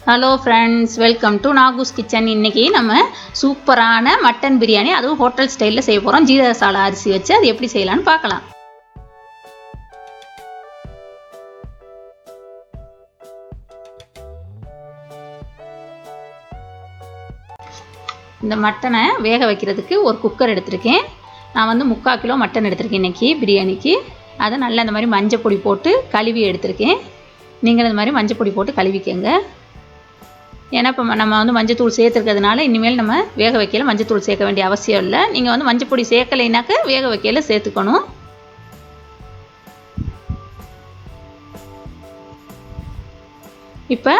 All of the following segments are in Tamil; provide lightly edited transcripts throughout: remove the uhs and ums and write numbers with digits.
Hello friends, welcome to Nagu's kitchen. இன்றைக்கி நம்ம சூப்பரான மட்டன் பிரியாணி, அதுவும் ஹோட்டல் ஸ்டைலில் செய்ய போகிறோம். ஜீரக சாலை அரிசி வச்சு அது எப்படி செய்யலான்னு பார்க்கலாம். இந்த மட்டனை வேக வைக்கிறதுக்கு ஒரு குக்கர் எடுத்திருக்கேன். நான் வந்து 3/4 கிலோ மட்டன் எடுத்திருக்கேன் இன்றைக்கி பிரியாணிக்கு. அதை நல்லா இந்த மாதிரி மஞ்சள் பொடி போட்டு கழுவி எடுத்திருக்கேன். நீங்கள் இந்த மாதிரி மஞ்சள் பொடி போட்டு கழுவிக்கங்க. ஏன்னா இப்போ நம்ம வந்து மஞ்சத்தூள் சேர்த்துருக்கிறதுனால இனிமேல் நம்ம வேக வைக்கல மஞ்சத்தூள் சேர்க்க வேண்டிய அவசியம் இல்லை. நீங்கள் வந்து மஞ்சள் பொடி சேர்க்கலைனாக்க வேக வைக்கல சேர்த்துக்கணும். இப்போ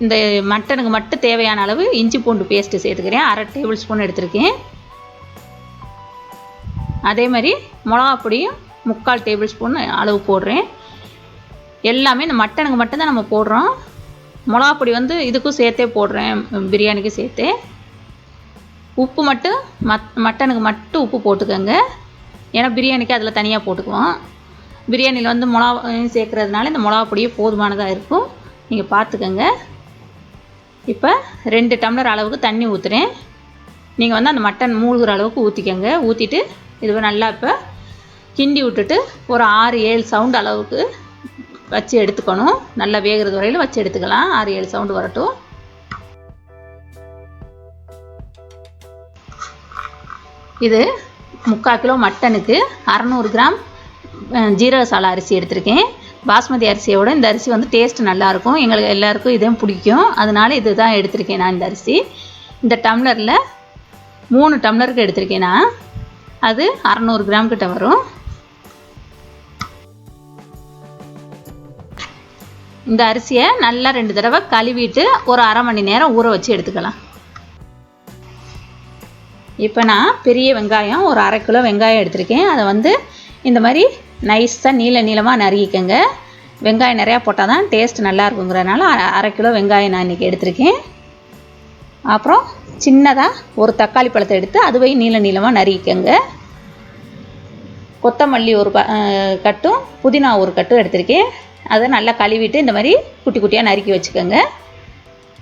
இந்த மட்டனுக்கு மட்டும் தேவையான அளவு இஞ்சி பூண்டு பேஸ்ட்டு சேர்த்துக்கிறேன். 1/2 டேபிள் ஸ்பூன் எடுத்திருக்கேன். அதே மாதிரி மிளகா பொடியும் 3/4 டேபிள் ஸ்பூன் அளவு போடுறேன். எல்லாமே இந்த மட்டனுக்கு மட்டும்தான் நம்ம போடுறோம். மிளகா பொடி வந்து இதுக்கும் சேர்த்தே போடுறேன், பிரியாணிக்கு சேர்த்தே. உப்பு மட்டும் மட்டனுக்கு மட்டும் உப்பு போட்டுக்கோங்க. ஏன்னா பிரியாணிக்கு அதில் தனியாக போட்டுக்குவோம். பிரியாணியில் வந்து மிளகா சேர்க்குறதுனால இந்த மிளகா பொடியே போதுமானதாக இருக்கும். நீங்கள் பார்த்துக்கோங்க. இப்போ 2 டம்ளர் அளவுக்கு தண்ணி ஊற்றுறேன். நீங்கள் வந்து அந்த மட்டன் மூழ்கிற அளவுக்கு ஊற்றிக்கோங்க. ஊற்றிட்டு இது நல்லா இப்போ கிண்டி விட்டுட்டு ஒரு 6-7 சவுண்ட் அளவுக்கு வச்சு எடுத்துக்கணும். நல்லா வேகிறது வரையில் வச்சு எடுத்துக்கலாம். 6-7 சவுண்டு வரட்டும். இது 3/4 கிலோ மட்டனுக்கு 600 கிராம் ஜீரக சாலை அரிசி எடுத்திருக்கேன். பாஸ்மதி அரிசியோட இந்த அரிசி வந்து டேஸ்ட் நல்லாயிருக்கும். எங்களுக்கு எல்லாருக்கும் இதே பிடிக்கும். அதனால இது தான் எடுத்திருக்கேன் நான். இந்த அரிசி இந்த டம்ளரில் 3 டம்ளருக்கு எடுத்திருக்கேன் நான். அது 600 கிராம் கிட்ட வரும். இந்த அரிசியை நல்லா 2 தடவை கழுவிட்டு ஒரு 1/2 மணி நேரம் ஊற வச்சு எடுத்துக்கலாம். இப்போ நான் பெரிய வெங்காயம் ஒரு 1/2 கிலோ வெங்காயம் எடுத்திருக்கேன். அதை வந்து இந்த மாதிரி நைஸாக நீளமாக நறுக்கிக்கங்க. வெங்காயம் நிறையா போட்டால் தான் டேஸ்ட் நல்லா இருக்குங்கிறதுனால 1/2 கிலோ வெங்காயம் நான் இன்றைக்கி எடுத்திருக்கேன். அப்புறம் சின்னதாக ஒரு தக்காளி பழத்தை எடுத்து அதுவே நீளமாக நறுக்கிக்கங்க. கொத்தமல்லி ஒரு கட்டும் புதினா ஒரு கட்டும் எடுத்திருக்கேன். அதை நல்லா கழுவிட்டு இந்த மாதிரி குட்டி குட்டியாக நறுக்கி வச்சுக்கோங்க.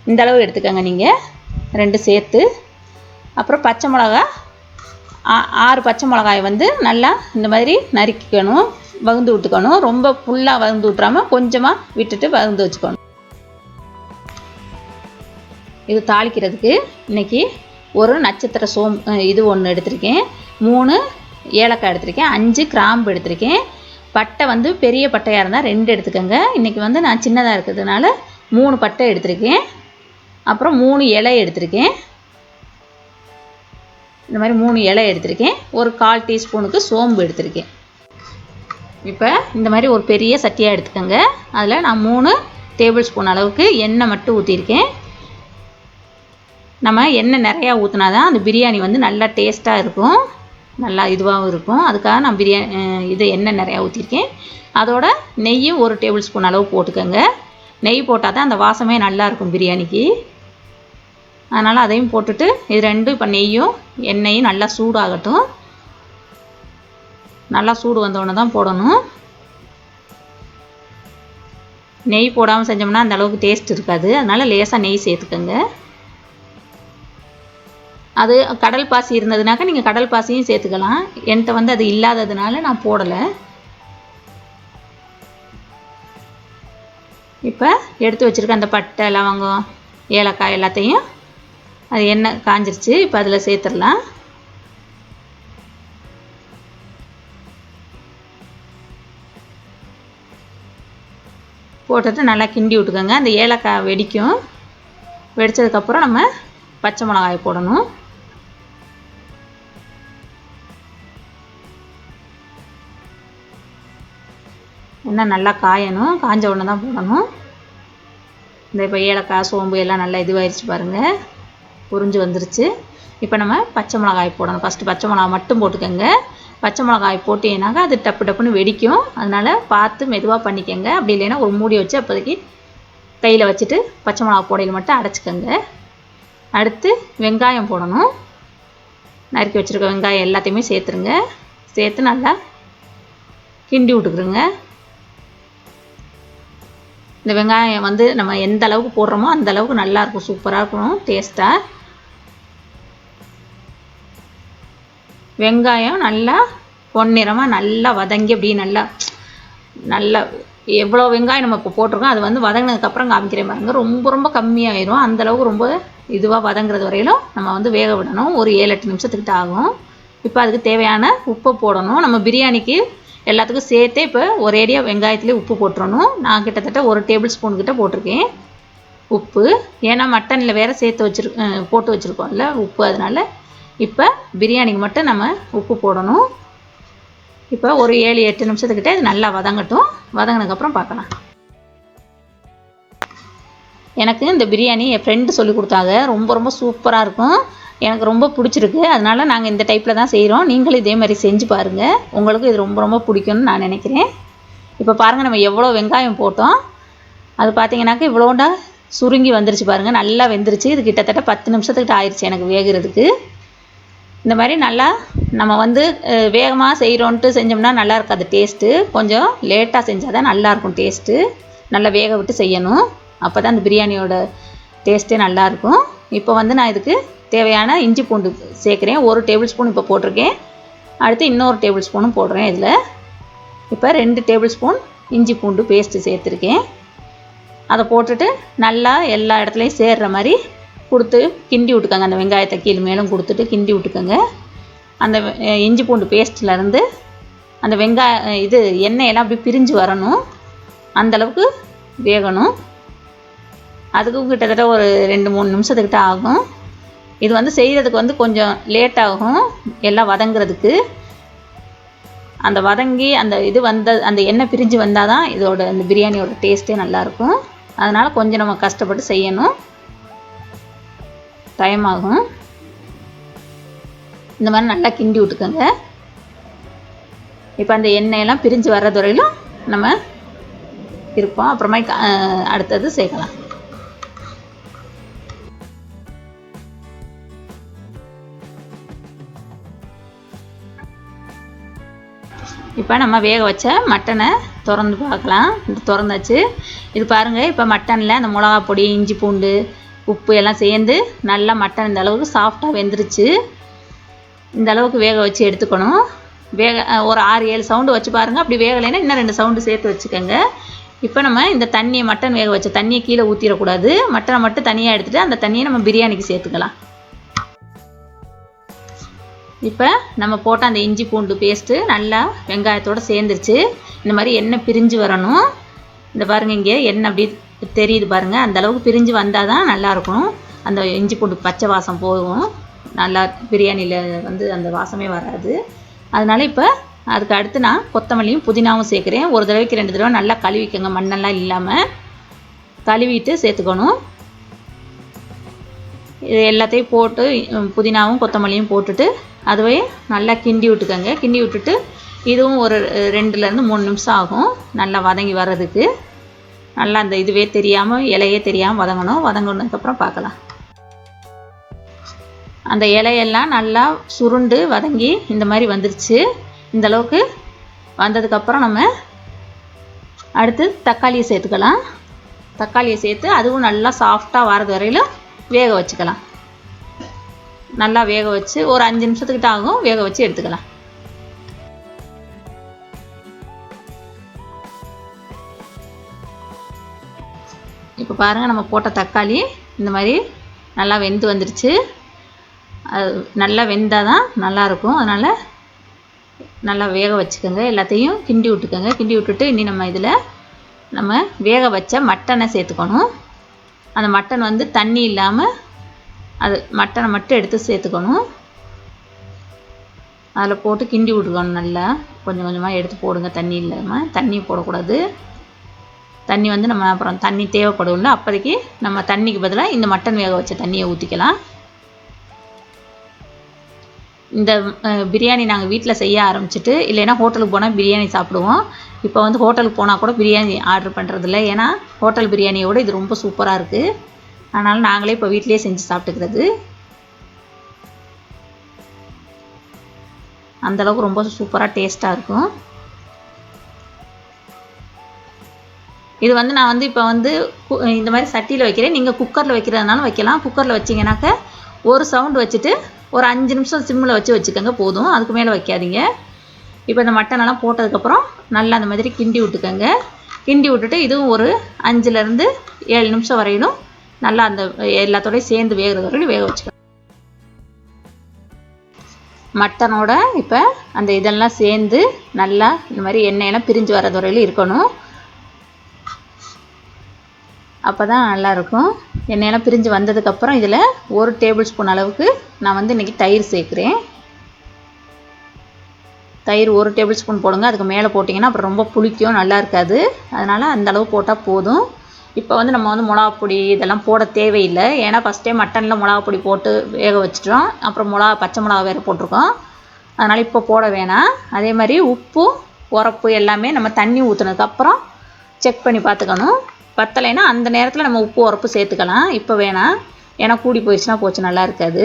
இந்த அளவு எடுத்துக்கோங்க நீங்கள் 2 சேர்த்து. அப்புறம் பச்சை மிளகா 6 பச்சை மிளகாய் வந்து நல்லா இந்த மாதிரி நறுக்கிக்கணும், வகுந்து விட்டுக்கணும். ரொம்ப ஃபுல்லாக வகுந்து விட்டுறாமல் கொஞ்சமாக விட்டுட்டு வகுந்து வச்சுக்கணும். இது தாளிக்கிறதுக்கு இன்றைக்கி ஒரு நட்சத்திர இது 1 எடுத்திருக்கேன். 3 ஏலக்காய் எடுத்திருக்கேன். 5 கிராம்பு எடுத்திருக்கேன். பட்டை வந்து பெரிய பட்டையாக இருந்தால் 2 எடுத்துக்கோங்க. இன்றைக்கி வந்து நான் சின்னதாக இருக்கிறதுனால 3 பட்டை எடுத்திருக்கேன். அப்புறம் 3 இலை எடுத்திருக்கேன். இந்த மாதிரி 3 இலை எடுத்திருக்கேன். ஒரு 1/4 டீஸ்பூனுக்கு சோம்பு எடுத்திருக்கேன். இப்போ இந்த மாதிரி ஒரு பெரிய சட்டியாக எடுத்துக்கோங்க. அதில் நான் 3 டேபிள் ஸ்பூன் அளவுக்கு எண்ணெய் மட்டும் ஊற்றிருக்கேன். நம்ம எண்ணெய் நிறையா ஊற்றினா தான் அந்த பிரியாணி வந்து நல்லா டேஸ்ட்டாக இருக்கும், நல்லா இதுவாகவும் இருக்கும். அதுக்காக நான் இது எண்ணெய் நிறையா ஊற்றிருக்கேன். அதோட நெய்யும் 1 டேபிள் ஸ்பூன் அளவு போட்டுக்கோங்க. நெய் போட்டால் தான் அந்த வாசமே நல்லாயிருக்கும் பிரியாணிக்கு. அதனால் அதையும் போட்டுட்டு இது 2 இப்போ நெய்யும் எண்ணெயும் நல்லா சூடாகட்டும். நல்லா சூடு வந்தோடனே தான் போடணும். நெய் போடாமல் செஞ்சோம்னா அந்த அளவுக்கு டேஸ்ட் இருக்காது. அதனால் லேசாக நெய் சேர்த்துக்கோங்க. அது கடல் பாசி இருந்ததுனாக்கா நீங்கள் கடல் பாசியும் சேர்த்துக்கலாம். என்கிட்ட வந்து அது இல்லாததுனால நான் போடலை. இப்போ எடுத்து வச்சுருக்க அந்த பட்டை லவங்கம் ஏலக்காய் எல்லாத்தையும் அது எண்ணெய் காஞ்சிருச்சு. இப்போ அதில் சேர்த்துடலாம். போட்டுட்டு நல்லா கிண்டி விட்டுக்கோங்க. அந்த ஏலக்காய் வெடிக்கும். வெடித்ததுக்கப்புறம் நம்ம பச்சை மிளகாய் போடணும். எண்ணெய் நல்லா காயணும். காஞ்ச உடனே தான் போடணும். இந்த இப்போ ஏலக்காய் சோம்பு எல்லாம் நல்லா இதுவாகிடுச்சு பாருங்கள், புரிஞ்சு வந்துருச்சு. இப்போ நம்ம பச்சை மிளகாய் போடணும். ஃபஸ்ட்டு பச்சை மிளகாய் மட்டும் போட்டுக்கோங்க. பச்சை மிளகாய் போட்டீங்கன்னாக்கா அது டப்புன்னு வெடிக்கும். அதனால் பார்த்து மெதுவாக பண்ணிக்கோங்க. அப்படி இல்லைன்னா ஒரு மூடி வச்சு அப்போதைக்கு கையில் வச்சுட்டு பச்சை மிளகாய் போடையில் மட்டும் அடைச்சிக்கோங்க. அடுத்து வெங்காயம் போடணும். நறுக்கி வச்சுருக்க வெங்காயம் எல்லாத்தையுமே சேர்த்துருங்க. சேர்த்து நல்லா கிண்டி விட்டுக்குருங்க. இந்த வெங்காயம் வந்து நம்ம எந்த அளவுக்கு போடுறோமோ அந்த அளவுக்கு நல்லாயிருக்கும், சூப்பராக இருக்கும் டேஸ்ட்டாக. வெங்காயம் நல்லா பொன்னிறமாக நல்லா வதங்கி அப்படியே நல்லா எவ்வளோ வெங்காயம் நம்ம இப்போ போட்டிருக்கோம் அது வந்து வதங்கினதுக்கப்புறம் காமிக்கிறேன் பாருங்க. ரொம்ப ரொம்ப கம்மியாயிரும். அந்தளவுக்கு ரொம்ப இதுவாக வதங்குறது வரையிலும் நம்ம வந்து வேக விடணும். ஒரு 7-8 நிமிஷத்துக்கிட்ட ஆகும். இப்போ அதுக்கு தேவையான உப்பு போடணும். நம்ம பிரியாணிக்கு எல்லாத்துக்கும் சேர்த்தே இப்போ ஒரேடியாக வெங்காயத்துலேயே உப்பு போட்டுறணும். நான் கிட்டத்தட்ட 1 டேபிள் ஸ்பூன் கிட்ட போட்டிருக்கேன் உப்பு. ஏன்னா மட்டனில் வேறு சேர்த்து போட்டு வச்சுருக்கோம்ல உப்பு, அதனால் இப்போ பிரியாணிக்கு மட்டும் நம்ம உப்பு போடணும். இப்போ ஒரு 7-8 நிமிஷத்துக்கிட்ட இது நல்லா வதங்கட்டும். வதங்கினதுக்கப்புறம் பார்க்கலாம். எனக்கு இந்த பிரியாணி என் ஃப்ரெண்டு சொல்லி கொடுத்தாங்க. ரொம்ப ரொம்ப சூப்பராக இருக்கும். எனக்கு ரொம்ப பிடிச்சிருக்கு. அதனால் நாங்கள் இந்த டைப்பில் தான் செய்கிறோம். நீங்களும் இதே மாதிரி செஞ்சு பாருங்கள். உங்களுக்கு இது ரொம்ப ரொம்ப பிடிக்கும்னு நான் நினைக்கிறேன். இப்போ பாருங்கள், நம்ம எவ்வளோ வெங்காயம் போட்டோம் அது பார்த்தீங்கன்னாக்கா இவ்வளோண்டா சுருங்கி வந்துருச்சு பாருங்கள். நல்லா வெந்துருச்சு. இது கிட்டத்தட்ட 10 நிமிஷத்துக்கிட்ட ஆயிடுச்சு எனக்கு வேகிறதுக்கு. இந்த மாதிரி நல்லா நம்ம வந்து வேகமாக செய்கிறோன்ட்டு செஞ்சோம்னா நல்லா இருக்காது டேஸ்ட்டு. கொஞ்சம் லேட்டாக செஞ்சால் தான் நல்லாயிருக்கும் டேஸ்ட்டு. நல்லா வேக விட்டு செய்யணும். அப்போ தான் அந்த பிரியாணியோட டேஸ்ட்டே நல்லாயிருக்கும். இப்போ வந்து நான் இதுக்கு தேவையான இஞ்சி பூண்டு சேர்க்குறேன். 1 டேபிள் ஸ்பூன் இப்போ போட்டிருக்கேன். அடுத்து இன்னொரு டேபிள் ஸ்பூனும் போடுறேன் இதில். இப்போ 2 டேபிள் ஸ்பூன் இஞ்சி பூண்டு பேஸ்ட்டு சேர்த்துருக்கேன். அதை போட்டுட்டு நல்லா எல்லா இடத்துலையும் சேர்கிற மாதிரி கொடுத்து கிண்டி விட்டுக்கோங்க. அந்த வெங்காயத்தை கீழே மேலும் கொடுத்துட்டு கிண்டி விட்டுக்கோங்க. அந்த இஞ்சி பூண்டு பேஸ்ட்லேருந்து அந்த எண்ணெயெல்லாம் அப்படி பிரிஞ்சு வரணும். அந்தளவுக்கு வேகணும். அதுக்கும் கிட்டத்தட்ட ஒரு 2-3 நிமிஷத்துக்கிட்ட ஆகும். இது வந்து செய்கிறதுக்கு வந்து கொஞ்சம் லேட் ஆகும் எல்லாம் வதங்கிறதுக்கு. அந்த வதங்கி அந்த எண்ணெய் பிரிஞ்சு வந்தால் தான் இதோட இந்த பிரியாணியோட டேஸ்ட்டே நல்லாயிருக்கும். அதனால் கொஞ்சம் நம்ம கஷ்டப்பட்டு செய்யணும், டைம் ஆகும். இந்த மாதிரி நல்லா கிண்டி விட்டுக்கோங்க. இப்போ அந்த எண்ணெயெல்லாம் பிரிஞ்சு வர்றது வரையிலும் நம்ம இருப்போம். அப்புறமா அடுத்தது சேர்க்கலாம். இப்போ நம்ம வேக வச்ச மட்டனை திறந்து பார்க்கலாம். திறந்தாச்சு. இது பாருங்கள், இப்போ மட்டனில் அந்த மிளகா பொடி, இஞ்சி பூண்டு, உப்பு எல்லாம் சேர்ந்து நல்லா மட்டன் இந்த அளவுக்கு சாஃப்டாக வெந்துருச்சு. இந்த அளவுக்கு வேக வச்சு எடுத்துக்கணும். ஒரு 6-7 சவுண்டு வச்சு பாருங்கள். அப்படி வேகலைன்னா இன்னும் 2 சவுண்டு சேர்த்து வச்சுக்கோங்க. இப்போ நம்ம இந்த தண்ணியை, மட்டன் வேக வச்ச தண்ணியை கீழே ஊற்றிடக்கூடாது. மட்டனை மட்டும் தனியாக எடுத்துகிட்டு அந்த தண்ணியை நம்ம பிரியாணிக்கு சேர்த்துக்கலாம். இப்போ நம்ம போட்ட அந்த இஞ்சி பூண்டு பேஸ்ட்டு நல்லா வெங்காயத்தோடு சேர்ந்துருச்சு. இந்த மாதிரி எண்ணெய் பிரிஞ்சு வரணும். இந்த பாருங்கள், இங்கே எண்ணெய் அப்படி தெரியுது பாருங்கள். அந்த அளவுக்கு பிரிஞ்சு வந்தால் தான் நல்லாயிருக்கும். அந்த இஞ்சி பூண்டு பச்சை வாசம் போகும். நல்லா பிரியாணியில் வந்து அந்த வாசமே வராது. அதனால் இப்போ அதுக்கு அடுத்து நான் கொத்தமல்லியும் புதினாவும் சேர்க்குறேன். ஒரு தடவைக்கு 2 தடவை நல்லா கழுவிக்கோங்க, மண்ணெல்லாம் இல்லாமல் கழுவிட்டு சேர்த்துக்கணும். இது எல்லாத்தையும் போட்டு புதினாவும் கொத்தமல்லியும் போட்டுட்டு அதுவே நல்லா கிண்டி விட்டுக்கோங்க. கிண்டி விட்டுட்டு இதுவும் ஒரு 2-3 நிமிஷம் ஆகும் நல்லா வதங்கி வர்றதுக்கு. நல்லா அந்த இதுவே தெரியாமல், இலையே தெரியாமல் வதங்கணும். வதங்கினதுக்கப்புறம் பார்க்கலாம். அந்த இலையெல்லாம் நல்லா சுருண்டு வதங்கி இந்த மாதிரி வந்துருச்சு. இந்த அளவுக்கு வந்ததுக்கப்புறம் நம்ம அடுத்து தக்காளியை சேர்த்துக்கலாம். தக்காளியை சேர்த்து அதுவும் நல்லா சாஃப்டாக வரது வரையிலும் வேக வச்சுக்கலாம். நல்லா வேக வச்சு ஒரு 5 நிமிஷத்துக்கிட்ட ஆகும். வேக வச்சு எடுத்துக்கலாம். இப்போ பாருங்கள், நம்ம போட்ட தக்காளி இந்த மாதிரி நல்லா வெந்து வந்துடுச்சு. அது நல்லா வெந்தால் தான் நல்லாயிருக்கும். அதனால் நல்லா வேக வச்சுக்கோங்க. எல்லாத்தையும் கிண்டி விட்டுக்கோங்க. கிண்டி விட்டுட்டு இனி நம்ம இதில் நம்ம வேக வச்ச மட்டனை சேர்த்துக்கணும். அந்த மட்டன் வந்து தண்ணி இல்லாமல் அது மட்டனை மட்டும் எடுத்து சேர்த்துக்கணும். அதில் போட்டு கிண்டி விட்டுக்கணும். நல்லா கொஞ்சம் கொஞ்சமாக எடுத்து போடுங்க. தண்ணி இல்லாமல், தண்ணி போடக்கூடாது. தண்ணி வந்து நம்ம அப்புறம் தண்ணி தேவைப்படும்ல, அப்போதைக்கு நம்ம தண்ணிக்கு பதிலாக இந்த மட்டன் வேக வச்ச தண்ணியை ஊற்றிக்கலாம். இந்த பிரியாணி நாங்கள் வீட்டில் செய்ய ஆரம்பிச்சிட்டு, இல்லைன்னா ஹோட்டலுக்கு போனால் பிரியாணி சாப்பிடுவோம். இப்போ வந்து ஹோட்டலுக்கு போனால் கூட பிரியாணி ஆர்டர் பண்ணுறதில்ல. ஏன்னா ஹோட்டல் பிரியாணியோட இது ரொம்ப சூப்பராக இருக்குது. அதனால் நாங்களே இப்போ வீட்டிலே செஞ்சு சாப்பிட்டுக்கிறது. அந்தளவுக்கு ரொம்ப சூப்பராக டேஸ்ட்டாக இருக்கும். இது வந்து நான் வந்து இப்போ வந்து இந்த மாதிரி சட்டியில் வைக்கிறேன். நீங்கள் குக்கரில் வைக்கிறதுனாலும் வைக்கலாம். குக்கரில் வச்சிங்கனாக்க ஒரு சவுண்டு வச்சுட்டு ஒரு 5 நிமிஷம் சிம்மில் வச்சுக்கோங்க போதும். அதுக்கு மேலே வைக்காதீங்க. இப்போ இந்த மட்டனெல்லாம் போட்டதுக்கப்புறம் நல்லா அந்த மாதிரி கிண்டி விட்டுக்கோங்க. கிண்டி விட்டுட்டு இதுவும் ஒரு 5லேருந்து 7 நிமிஷம் வரையிலும் நல்லா அந்த எல்லாத்தோடையும் சேர்ந்து வேகிறது வரையிலும் வேக வச்சுக்கோங்க. மட்டனோட இப்போ அந்த இதெல்லாம் சேர்ந்து நல்லா இந்த மாதிரி எண்ணெயெல்லாம் பிரிஞ்சு வர்றது வரையிலும் இருக்கணும். அப்போ தான் நல்லாயிருக்கும். எண்ணெயெல்லாம் பிரிஞ்சு வந்ததுக்கப்புறம் இதில் 1 டேபிள் ஸ்பூன் அளவுக்கு நான் வந்து இன்றைக்கி தயிர் சேர்க்குறேன். தயிர் 1 டேபிள் ஸ்பூன் போடுங்க. அதுக்கு மேலே போட்டிங்கன்னா அப்புறம் ரொம்ப புளிக்கும், நல்லா இருக்காது. அதனால் அந்தளவு போட்டால் போதும். இப்போ வந்து நம்ம வந்து மிளகாப்பொடி இதெல்லாம் போட தேவையில்லை. ஏன்னா ஃபஸ்ட்டே மட்டனில் மிளகாப்பொடி போட்டு வேக வச்சிட்டோம். அப்புறம் பச்சை மிளகா வேறு போட்டிருக்கோம். அதனால் இப்போ போட வேணாம். அதே மாதிரி உப்பு உரப்பு எல்லாமே நம்ம தண்ணி ஊற்றுனதுக்கப்புறம் செக் பண்ணி பார்த்துக்கணும். பத்தலைன்னா அந்த நேரத்தில் நம்ம உப்பு உரப்பு சேர்த்துக்கலாம். இப்போ வேணாம், ஏன்னா கூடி போயிடுச்சுன்னா போச்சு, நல்லா இருக்காது.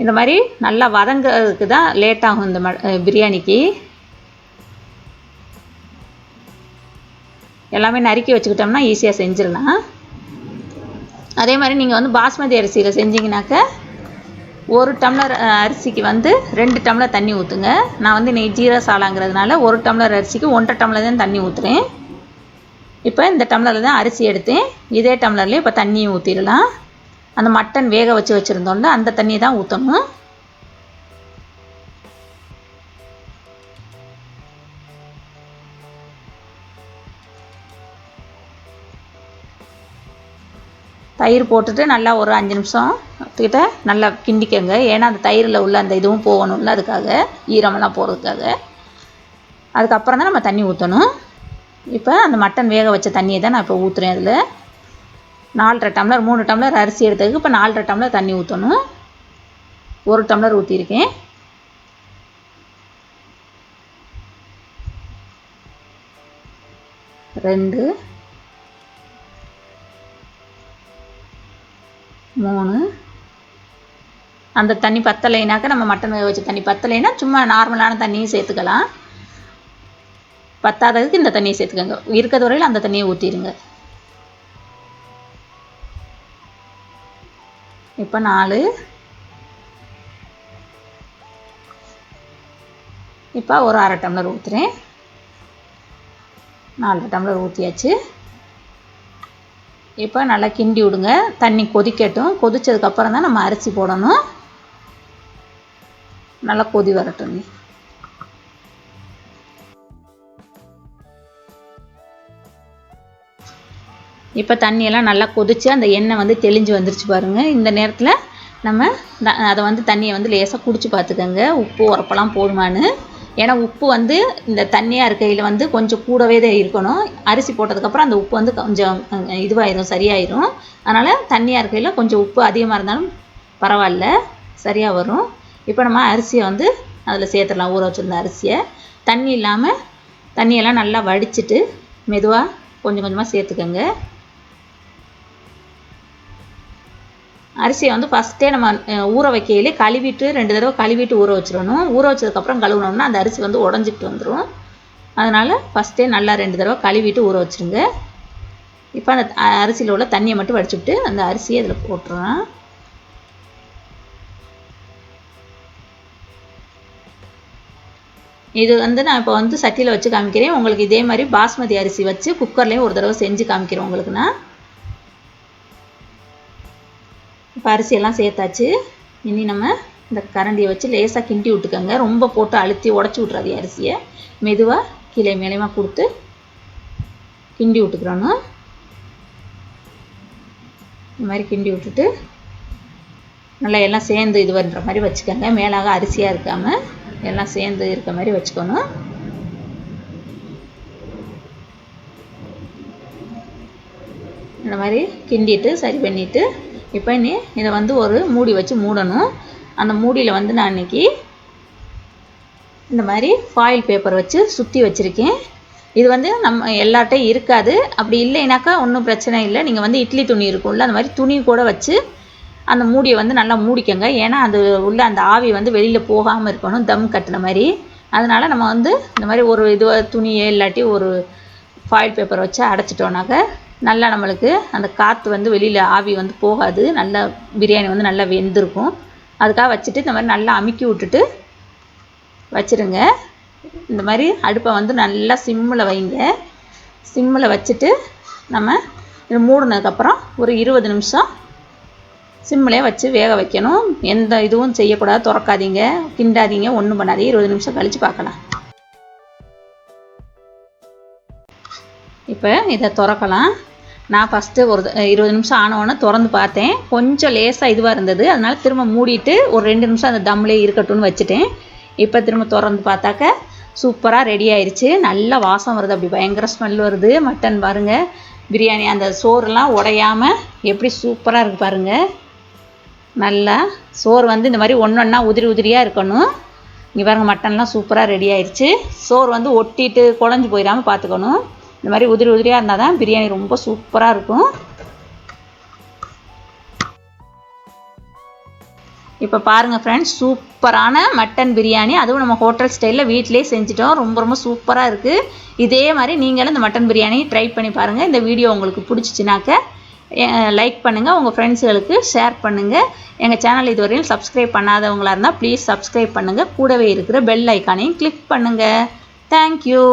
இந்த மாதிரி நல்லா வதங்கிறதுக்கு தான் லேட் ஆகும் இந்த பிரியாணிக்கு. எல்லாமே நறுக்கி வச்சுக்கிட்டோம்னா ஈஸியாக செஞ்சிடலாம். அதே மாதிரி நீங்கள் வந்து பாஸ்மதி அரிசியில் செஞ்சிங்கனாக்க 1 டம்ளர் அரிசிக்கு வந்து 2 டம்ளர் தண்ணி ஊற்றுங்க. நான் வந்து இன்றைக்கி ஜீரா சாலாங்கிறதுனால 1 டம்ளர் அரிசிக்கு 1.5 டம்ளர் தான் தண்ணி ஊற்றுறேன். இப்போ இந்த டம்ளரில் தான் அரிசி எடுத்தேன். இதே டம்ளர்லேயே இப்போ தண்ணியும் ஊற்றிடலாம். அந்த மட்டன் வேக வச்சுருந்தோம்ல அந்த தண்ணி தான் ஊற்றணும். தயிர் போட்டுட்டு நல்லா ஒரு 5 நிமிஷம் கிட்ட நல்லா கிண்டிக்கங்க. ஏன்னா அந்த தயிரில் உள்ள அந்த இதுவும் போகணும்ல, அதுக்காக ஈரமெல்லாம் போகிறதுக்காக. அதுக்கப்புறம் தான் நம்ம தண்ணி ஊற்றணும். இப்போ அந்த மட்டன் வேக வச்ச தண்ணியை தான் நான் இப்போ ஊற்றுறேன். அதில் 4.5 டம்ளர் 3 டம்ளர் அரிசி எடுத்ததுக்கு இப்போ 4.5 டம்ளர் தண்ணி ஊற்றணும். 1 டம்ளர் ஊற்றிருக்கேன். ரெண்டு 3 அந்த தண்ணி பத்தலைனாக்க நம்ம மட்டன் வேக வச்ச தண்ணி பத்தலைன்னா சும்மா நார்மலான தண்ணியும் சேர்த்துக்கலாம். பத்தாததுக்கு இந்த தண்ணியை சேர்த்துக்கோங்க. இருக்கிறது வரையில் அந்த தண்ணியை ஊற்றிடுங்க. இப்போ 4 இப்போ ஒரு 1/2 டம்ளர் ஊற்றுறேன். 4 டம்ளர் ஊற்றியாச்சு. இப்போ நல்லா கிண்டி விடுங்க. தண்ணி கொதிக்கட்டும். கொதித்ததுக்கப்புறம் தான் நம்ம அரிசி போடணும். நல்லா கொதி வரட்டும். இப்போ தண்ணியெல்லாம் நல்லா கொதித்து அந்த எண்ணெய் வந்து தெளிஞ்சு வந்துருச்சு பாருங்கள். இந்த நேரத்தில் நம்ம அதை வந்து தண்ணியை வந்து லேசாக குடிச்சு பார்த்துக்கோங்க, உப்பு உரப்பெல்லாம் போடுமான்னு. ஏன்னா உப்பு வந்து இந்த தண்ணியாக இருக்கையில் வந்து கொஞ்சம் கூடவே தான் இருக்கணும். அரிசி போட்டதுக்கப்புறம் அந்த உப்பு வந்து கொஞ்சம் இதுவாயிரும், சரியாயிரும். அதனால் தண்ணியாக இருக்கையில் கொஞ்சம் உப்பு அதிகமாக இருந்தாலும் பரவாயில்ல, சரியாக வரும். இப்போ நம்ம அரிசியை வந்து அதில் சேர்த்துடலாம். ஊற வச்சுருந்த அரிசியை தண்ணி இல்லாமல் தண்ணியெல்லாம் நல்லா வடிச்சிட்டு மெதுவாக கொஞ்சம் கொஞ்சமாக சேர்த்துக்கோங்க. அரிசியை வந்து ஃபஸ்ட்டே நம்ம ஊற வைக்கையிலே கழுவிட்டு 2 தடவை கழுவிட்டு ஊற வச்சிடணும். ஊற வச்சதுக்கப்புறம் கழுவுனோம்னா அந்த அரிசி வந்து உடஞ்சிட்டு வந்துடும். அதனால் ஃபஸ்ட்டே நல்லா 2 தடவை கழுவிட்டு ஊற வச்சுருங்க. இப்போ அந்த அரிசியில் உள்ள தண்ணியை மட்டும் வடிச்சுட்டு அந்த அரிசியை அதில் போட்டுருவேன். இது வந்து நான் இப்போ வந்து சட்டியில் வச்சு காமிக்கிறேன். உங்களுக்கு இதே மாதிரி பாஸ்மதி அரிசி வச்சு குக்கர்லேயும் ஒரு தடவை செஞ்சு காமிக்கிறேன் உங்களுக்கு நான். இப்போ அரிசியெல்லாம் சேர்த்தாச்சு. இனி நம்ம இந்த கரண்டியை வச்சு லேசாக கிண்டி விட்டுக்கோங்க. ரொம்ப போட்டு அழுத்தி உடச்சி விட்றாது அரிசியை. மெதுவாக கீழே மேலேயுமா கொடுத்து கிண்டி விட்டுக்கிறோன்னு. இந்த மாதிரி கிண்டி விட்டுட்டு நல்லா எல்லாம் சேர்ந்து இது பண்ணுற மாதிரி வச்சுக்கோங்க. மேலாக அரிசியாக இருக்காமல் எல்லாம் சேர்ந்து இருக்க மாதிரி வச்சுக்கணும். இந்த மாதிரி கிண்டிட்டு சரி பண்ணிவிட்டு இப்போ இதை வந்து ஒரு மூடி வச்சு மூடணும். அந்த மூடியில் வந்து நான் இன்றைக்கி இந்த மாதிரி ஃபாயில் பேப்பர் வச்சு சுற்றி வச்சுருக்கேன். இது வந்து நம்ம எல்லார்ட்டையும் இருக்காது. அப்படி இல்லைனாக்கா ஒன்றும் பிரச்சனை இல்லை. நீங்கள் வந்து இட்லி துணி இருக்கும்ல, அந்த மாதிரி துணி கூட வச்சு அந்த மூடியை வந்து நல்லா மூடிக்கங்க. ஏன்னா அது உள்ள அந்த ஆவி வந்து வெளியில் போகாமல் இருக்கணும், தம் கட்டின மாதிரி. அதனால் நம்ம வந்து இந்த மாதிரி ஒரு துணியை இல்லாட்டி ஒரு ஃபாயில் பேப்பர் வச்சு அடைச்சிட்டோன்னாக்க நல்லா நம்மளுக்கு அந்த காற்று வந்து வெளியில் ஆவி வந்து போகாது, நல்லா பிரியாணி வந்து நல்லா வெந்திருக்கும். அதுக்காக வச்சுட்டு இந்த மாதிரி நல்லா அமுக்கி விட்டுட்டு வச்சுருங்க. இந்த மாதிரி அடுப்பை வந்து நல்லா சிம்மில் வைங்க. சிம்மில் வச்சுட்டு நம்ம இது மூடினதுக்கப்புறம் ஒரு 20 நிமிஷம் சிம்மிலே வச்சு வேக வைக்கணும். எந்த இதுவும் செய்யக்கூடாது, திறக்காதீங்க, கிண்டாதீங்க, ஒன்றும் பண்ணாதீங்க. 20 நிமிஷம் கழித்து பார்க்கலாம். இப்போ இதை திறக்கலாம். நான் ஃபஸ்ட்டு ஒரு 20 நிமிஷம் ஆனவுடனே திறந்து பார்த்தேன். கொஞ்சம் லேசாக இதுவாக இருந்தது, அதனால் திரும்ப மூடிட்டு ஒரு 2 நிமிஷம் அந்த தம்லேயே இருக்கட்டும்னு வச்சுட்டேன். இப்போ திரும்ப திறந்து பார்த்தாக்க சூப்பராக ரெடி ஆயிடுச்சு. நல்ல வாசம் வருது, அப்படி பயங்கர ஸ்மெல் வருது. மட்டன் பாருங்கள், பிரியாணி அந்த சோறுலாம் உடையாமல் எப்படி சூப்பராக இருக்குது பாருங்கள். நல்லா சோறு வந்து இந்த மாதிரி ஒன்றா உதிரி உதிரியாக இருக்கணும். இங்கே பாருங்கள், மட்டன்லாம் சூப்பராக ரெடி ஆயிடுச்சு. சோறு வந்து ஒட்டிட்டு குழஞ்சி போயிடாமல் பார்த்துக்கணும். இந்த மாதிரி உதிரி உதிரியாக இருந்தால் தான் பிரியாணி ரொம்ப சூப்பராக இருக்கும். இப்போ பாருங்கள் ஃப்ரெண்ட்ஸ், சூப்பரான மட்டன் பிரியாணி, அதுவும் நம்ம ஹோட்டல் ஸ்டைலில் வீட்டிலே செஞ்சிட்டோம். ரொம்ப ரொம்ப சூப்பராக இருக்குது. இதே மாதிரி நீங்களும் இந்த மட்டன் பிரியாணி ட்ரை பண்ணி பாருங்கள். இந்த வீடியோ உங்களுக்கு பிடிச்சிச்சினாக்க லைக் பண்ணுங்கள், உங்கள் ஃப்ரெண்ட்ஸுகளுக்கு ஷேர் பண்ணுங்கள். எங்கள் சேனல் இதுவரையும் சப்ஸ்கிரைப் பண்ணாதவங்களாக இருந்தால் ப்ளீஸ் சப்ஸ்கிரைப் பண்ணுங்கள். கூடவே இருக்கிற பெல் ஐக்கானையும் கிளிக் பண்ணுங்கள். தேங்க்யூ.